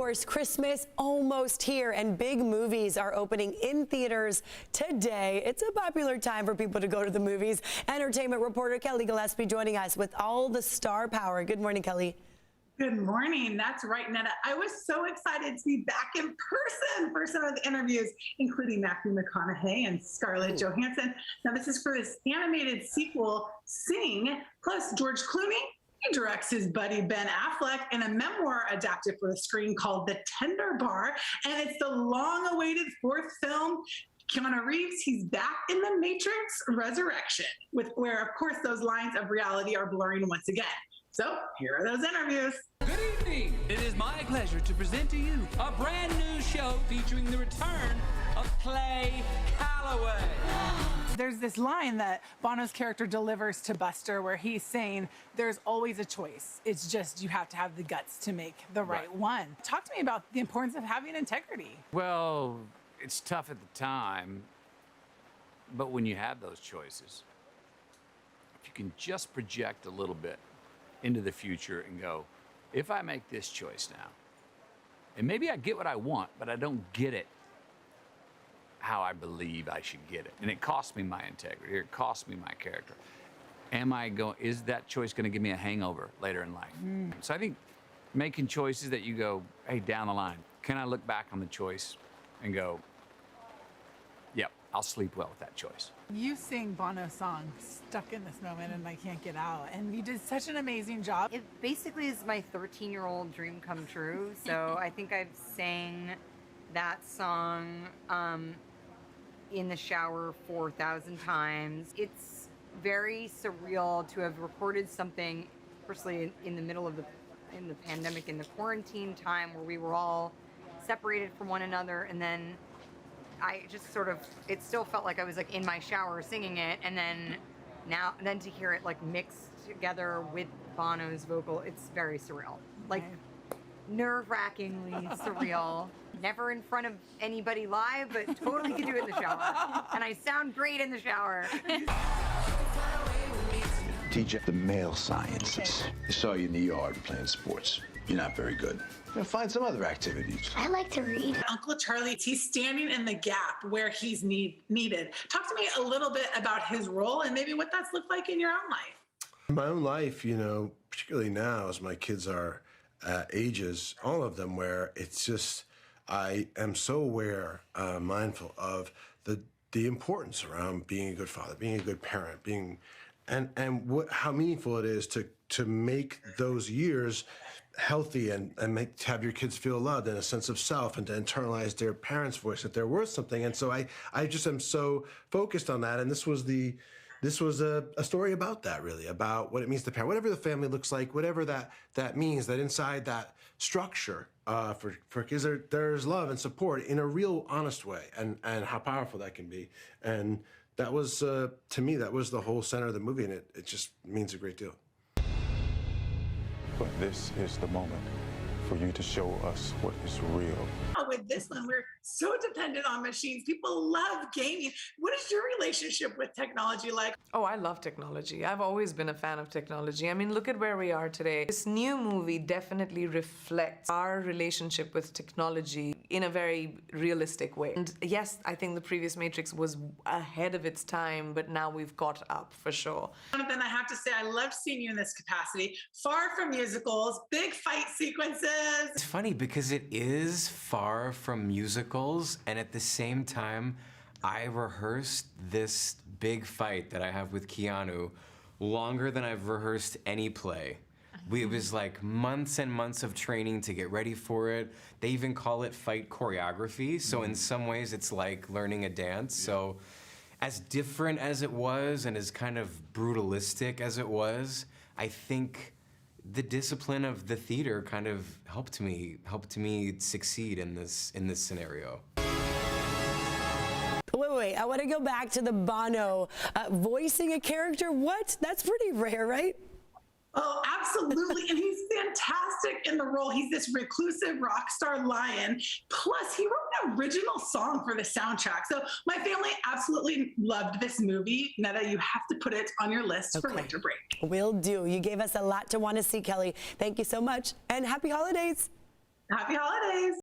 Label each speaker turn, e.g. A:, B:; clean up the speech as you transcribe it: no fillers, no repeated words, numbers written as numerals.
A: course, Christmas almost here, and big movies are opening in theaters today. It's a popular time for people to go to the movies. Entertainment reporter Kelli Gillespie joining us with all the star power. Good morning, Kelli.
B: Good morning. That's right, Netta. I was so excited to be back in person for some of the interviews, including Matthew McConaughey and Scarlett Johansson. Now, this is for this animated sequel, Sing, plus George Clooney. He directs his buddy Ben Affleck in a memoir adapted for the screen called The Tender Bar, and it's the long-awaited fourth film. Keanu Reeves, he's back in The Matrix Resurrection, where, of course, those lines of reality are blurring once again. So here are those interviews.
C: Good evening. It is my pleasure to present to you a brand new show featuring the return of Clay Calloway.
D: There's this line that Bono's character delivers to Buster where he's saying there's always a choice. It's just you have to have the guts to make the right one. Talk to me about the importance of having integrity.
E: Well, it's tough at the time, but when you have those choices, if you can just project a little bit into the future and go, if I make this choice now, and maybe I get what I want, but I don't get it how I believe I should get it. And it costs me my integrity, or it costs me my character. Is that choice gonna give me a hangover later in life? So I think making choices that you go, hey, down the line, can I look back on the choice and go, yep, I'll sleep well with that choice.
D: You sing Bono's song, Stuck in This Moment and I Can't Get Out, and you did such an amazing job.
F: It basically is my 13-year-old dream come true. So I think I've sang that song in the shower 4,000 times. It's very surreal to have recorded something, firstly in the middle of the pandemic, in the quarantine time where we were all separated from one another, and then I just it still felt like I was like in my shower singing it, and then to hear it like mixed together with Bono's vocal, it's very surreal. Like nerve-wrackingly surreal. Never in front of anybody live, but totally can do it in the shower. And I sound great in the shower.
G: Teach the male sciences. I saw you in the yard playing sports. You're not very good. Find some other activities.
H: I like to read.
B: Uncle Charlie, he's standing in the gap where he's needed. Talk to me a little bit about his role and maybe what that's looked like in your own life.
I: In my own life, particularly now as my kids are ages, all of them, where it's just, I am so aware, mindful of the importance around being a good father, being a good parent, how meaningful it is to make those years healthy and have your kids feel loved and a sense of self, and to internalize their parents' voice, that they're worth something. And so I just am so focused on that. And this was a story about that, really, about what it means to parent, whatever the family looks like, whatever that means, that inside that structure for kids, there's love and support in a real honest way, and how powerful that can be. And that was, to me, that was the whole center of the movie, and it just means a great deal.
J: But this is the moment for you to show us what is real.
B: With this one, we're so dependent on machines. People love gaming. What is your relationship with technology like?
K: Oh, I love technology. I've always been a fan of technology. I mean, look at where we are today. This new movie definitely reflects our relationship with technology in a very realistic way. And yes, I think the previous Matrix was ahead of its time, but now we've caught up for sure.
B: Jonathan, I have to say, I loved seeing you in this capacity. Far from musicals, big fight sequences.
L: It's funny because it is far from musicals, and at the same time, I rehearsed this big fight that I have with Keanu longer than I've rehearsed any play. It was like months and months of training to get ready for it. They even call it fight choreography, so in some ways it's like learning a dance. So as different as it was and as kind of brutalistic as it was, I think the discipline of the theater kind of helped me succeed in this scenario.
A: Wait, I want to go back to the Bono voicing a character. What? That's pretty rare, right?
B: Oh, absolutely. And he's fantastic in the role. He's this reclusive rock star lion. Plus, he wrote an original song for the soundtrack. So my family absolutely loved this movie. Netta, you have to put it on your list for winter break.
A: Will do. You gave us a lot to want to see, Kelli. Thank you so much, and happy holidays.
B: Happy holidays.